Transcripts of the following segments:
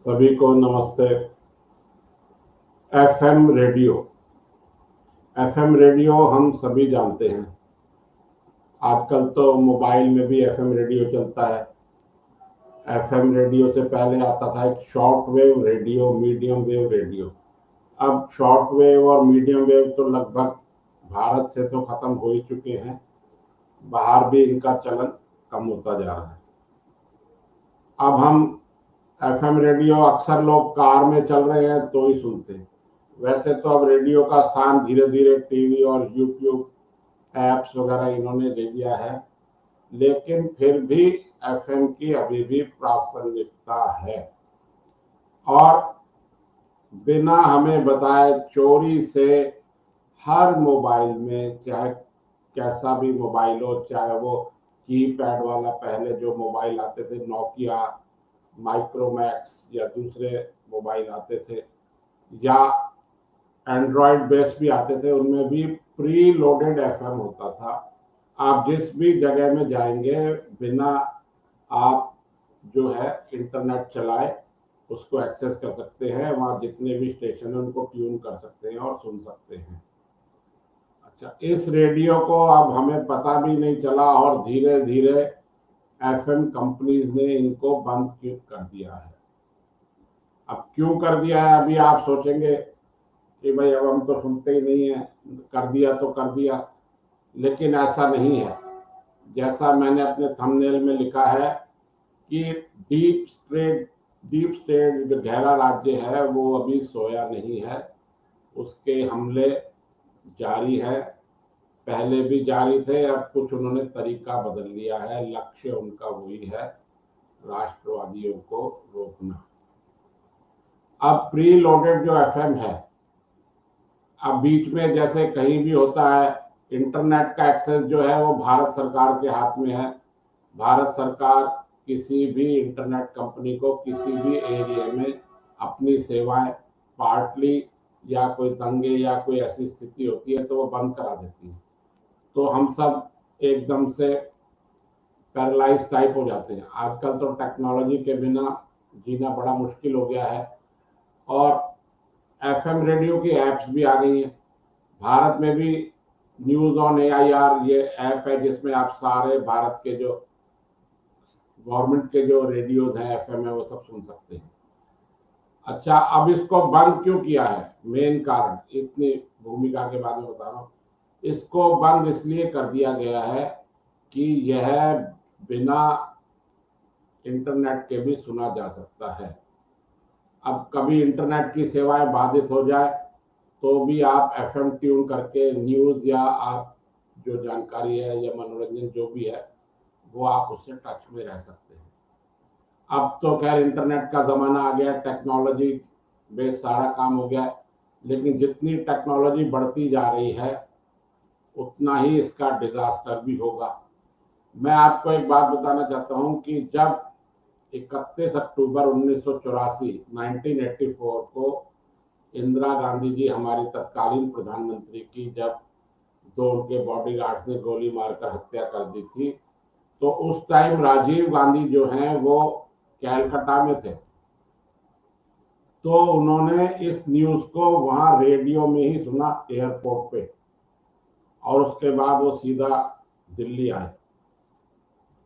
सभी को नमस्ते। FM radio. एफएम रेडियो हम सभी जानते हैं। आजकल तो मोबाइल में भी एफएम रेडियो चलता है। एफएम रेडियो से पहले आता था एक short wave radio, medium wave radio. अब शॉर्ट वेव और मीडियम वेव तो लगभग भारत से तो खत्म हो ही चुके हैं। बाहर भी इनका चलन कम होता जा रहा है। अब हम एफएम रेडियो अक्सर लोग कार में चल रहे हैं तो ही सुनते हैं। वैसे तो अब रेडियो का स्थान धीरे धीरे टीवी और यूट्यूब ऐप्स वगैरह इन्होंने ले लिया है, लेकिन फिर भी एफएम की अभी भी प्रासंगिकता है। और बिना हमें बताए चोरी से हर मोबाइल में, चाहे कैसा भी मोबाइल हो, चाहे वो कीपैड वाला पहले जो मोबाइल आते थे, नोकिया, माइक्रोमैक्स या दूसरे मोबाइल आते थे, या एंड्रॉयड बेस भी आते थे, उनमें भी प्री लोडेड एफएम होता था। आप जिस भी जगह में जाएंगे, बिना आप जो है इंटरनेट चलाए उसको एक्सेस कर सकते हैं। वहाँ जितने भी स्टेशन हैं उनको ट्यून कर सकते हैं और सुन सकते हैं। अच्छा, इस रेडियो को अब हमें पता भी नहीं चला और धीरे धीरे एफएम कंपनीज ने इनको बंद क्यों कर दिया है। अब क्यों कर दिया है, अभी आप सोचेंगे कि भाई अब हम तो सुनते ही नहीं है, कर दिया तो कर दिया। लेकिन ऐसा नहीं है। जैसा मैंने अपने थंबनेल में लिखा है कि डीप स्टेट जो गहरा राज्य है वो अभी सोया नहीं है। उसके हमले जारी है, पहले भी जारी थे। अब कुछ उन्होंने तरीका बदल लिया है। लक्ष्य उनका वही है, राष्ट्रवादियों को रोकना। अब प्री लोडेड जो एफएम है, अब बीच में जैसे कहीं भी होता है, इंटरनेट का एक्सेस जो है वो भारत सरकार के हाथ में है। भारत सरकार किसी भी इंटरनेट कंपनी को किसी भी एरिया में अपनी सेवाएं पार्टली, या कोई दंगे या कोई ऐसी स्थिति होती है तो वो बंद करा देती है। तो हम सब एकदम से पैरालाइज टाइप हो जाते हैं। आजकल तो टेक्नोलॉजी के बिना जीना बड़ा मुश्किल हो गया है। और एफएम रेडियो की एप्स भी आ गई हैं। भारत में भी न्यूज ऑन एआईआर ये ऐप है, जिसमें आप सारे भारत के जो गवर्नमेंट के जो रेडियोज हैं, एफएम है, वो सब सुन सकते हैं। अच्छा, अब इसको बंद क्यों किया है, मेन कारण इतनी भूमिका के बाद में बता रहा हूँ। इसको बंद इसलिए कर दिया गया है कि यह बिना इंटरनेट के भी सुना जा सकता है। अब कभी इंटरनेट की सेवाएं बाधित हो जाए तो भी आप एफएम ट्यून करके न्यूज़ या आप जो जानकारी है या मनोरंजन जो भी है वो आप उससे टच में रह सकते हैं। अब तो खैर इंटरनेट का ज़माना आ गया, टेक्नोलॉजी बेस सारा काम हो गया है। लेकिन जितनी टेक्नोलॉजी बढ़ती जा रही है उतना ही इसका डिजास्टर भी होगा। मैं आपको एक बात बताना चाहता हूं कि जब 31 अक्टूबर 1984 1984 को इंदिरा गांधी जी हमारी तत्कालीन प्रधानमंत्री की जब दो उनके बॉडीगार्ड्स ने गोली मारकर हत्या कर दी थी, तो उस टाइम राजीव गांधी जो हैं वो कैलकाटा में थे। तो उन्होंने इस न्यूज को वहां रेडियो में ही सुना, एयरपोर्ट पे, और उसके बाद वो सीधा दिल्ली आए।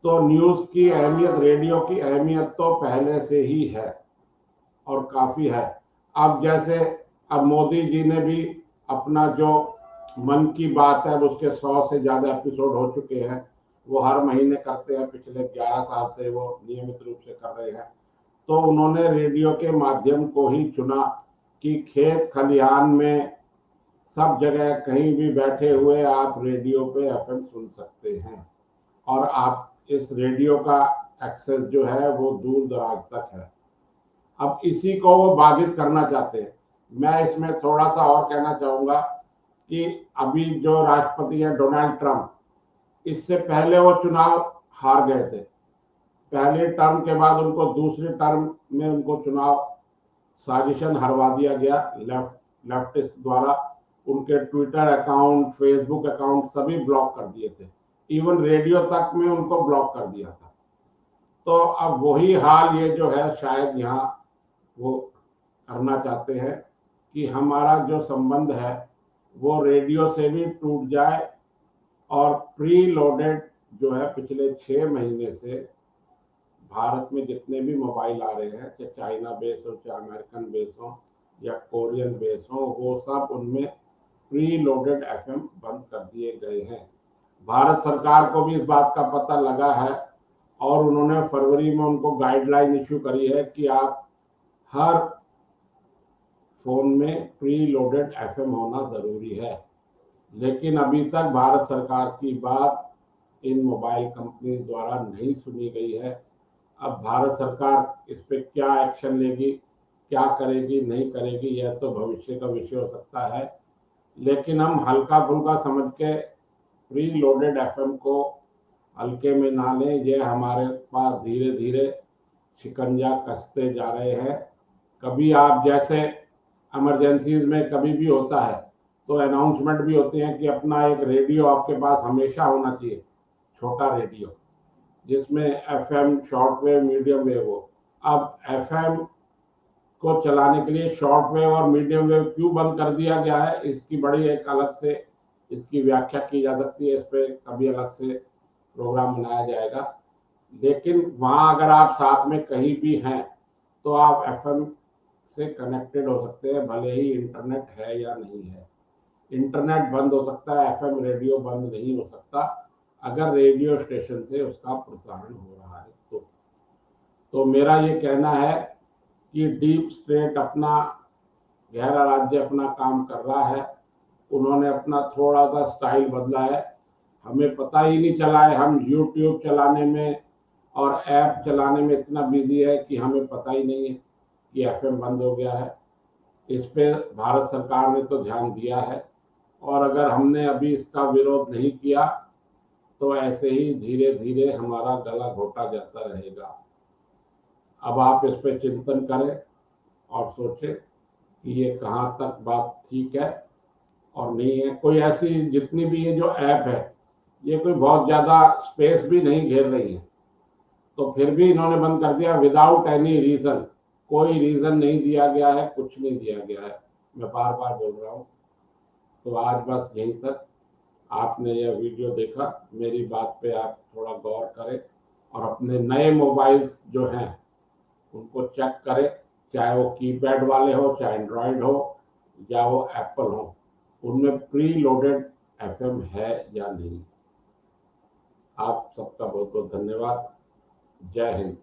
तो न्यूज की अहमियत, रेडियो की अहमियत तो पहले से ही है और काफी है। अब जैसे अब मोदी जी ने भी अपना जो मन की बात है उसके 100 से ज्यादा एपिसोड हो चुके हैं। वो हर महीने करते हैं, पिछले 11 साल से वो नियमित रूप से कर रहे हैं। तो उन्होंने रेडियो के माध्यम को ही चुना कि खेत खलिहान में सब जगह कहीं भी बैठे हुए आप रेडियो पे एफएम सुन सकते हैं। और आप इस रेडियो का एक्सेस जो है वो दूर दराज तक है। अब इसी को वो बाधित करना चाहते हैं। मैं इसमें थोड़ा सा और कहना चाहूंगा कि अभी जो राष्ट्रपति हैं डोनाल्ड ट्रंप, इससे पहले वो चुनाव हार गए थे। पहले टर्म के बाद उनको दूसरे टर्म में उनको चुनाव साजिशन हरवा दिया गया लेफ्टिस्ट द्वारा। उनके ट्विटर अकाउंट, फेसबुक अकाउंट सभी ब्लॉक कर दिए थे। इवन रेडियो तक में उनको ब्लॉक कर दिया था। तो अब वही हाल ये जो है शायद यहाँ वो करना चाहते हैं कि हमारा जो संबंध है वो रेडियो से भी टूट जाए और प्री लोडेड जो है पिछले 6 महीने से भारत में जितने भी मोबाइल आ रहे हैं, चाहे चाइना बेस हो, चाहे अमेरिकन बेस हो या कोरियन बेस हो, वो सब उनमें प्री लोडेड एफएम बंद कर दिए गए हैं। भारत सरकार को भी इस बात का पता लगा है और उन्होंने फरवरी में उनको गाइडलाइन इशू करी है कि आप हर फोन में प्री लोडेड एफएम होना जरूरी है। लेकिन अभी तक भारत सरकार की बात इन मोबाइल कंपनी द्वारा नहीं सुनी गई है। अब भारत सरकार इस पे क्या एक्शन लेगी, क्या करेगी, नहीं करेगी, यह तो भविष्य का विषय हो सकता है। लेकिन हम हल्का फुल्का समझ के प्री लोडेड एफएम को हल्के में ना लें। ये हमारे पास धीरे धीरे शिकंजा कसते जा रहे हैं। कभी आप जैसे इमरजेंसीज में कभी भी होता है तो अनाउंसमेंट भी होते हैं कि अपना एक रेडियो आपके पास हमेशा होना चाहिए, छोटा रेडियो जिसमें FM, short wave, medium wave हो। अब एफएम को चलाने के लिए शॉर्ट वेव और मीडियम वेव क्यों बंद कर दिया गया है, इसकी बड़ी एक अलग से इसकी व्याख्या की जा सकती है। इस पर कभी अलग से प्रोग्राम बनाया जाएगा। लेकिन वहाँ अगर आप साथ में कहीं भी हैं तो आप एफएम से कनेक्टेड हो सकते हैं, भले ही इंटरनेट है या नहीं है। इंटरनेट बंद हो सकता है, एफएम रेडियो बंद नहीं हो सकता अगर रेडियो स्टेशन से उसका प्रसारण हो रहा है तो मेरा ये कहना है कि डीप स्टेट अपना, गहरा राज्य अपना काम कर रहा है। उन्होंने अपना थोड़ा सा स्टाइल बदला है, हमें पता ही नहीं चला है। हम यूट्यूब चलाने में और ऐप चलाने में इतना बिजी है कि हमें पता ही नहीं है कि एफएम बंद हो गया है। इस पे भारत सरकार ने तो ध्यान दिया है और अगर हमने अभी इसका विरोध नहीं किया तो ऐसे ही धीरे धीरे हमारा गला घोटा जाता रहेगा। अब आप इस पे चिंतन करें और सोचें कि ये कहाँ तक बात ठीक है और नहीं है। कोई ऐसी जितनी भी ये जो ऐप है ये कोई बहुत ज़्यादा स्पेस भी नहीं घेर रही है, तो फिर भी इन्होंने बंद कर दिया विदाउट एनी रीज़न। कोई रीज़न नहीं दिया गया है, कुछ नहीं दिया गया है। मैं बार बार बोल रहा हूँ। तो आज बस यहीं तक। आपने यह वीडियो देखा, मेरी बात पे आप थोड़ा गौर करें और अपने नए मोबाइल्स जो हैं उनको चेक करें, चाहे वो कीपैड वाले हो, चाहे एंड्रॉयड हो या वो एप्पल हो, उनमें प्री लोडेड एफएम है या नहीं। आप सबका बहुत बहुत धन्यवाद। जय हिंद।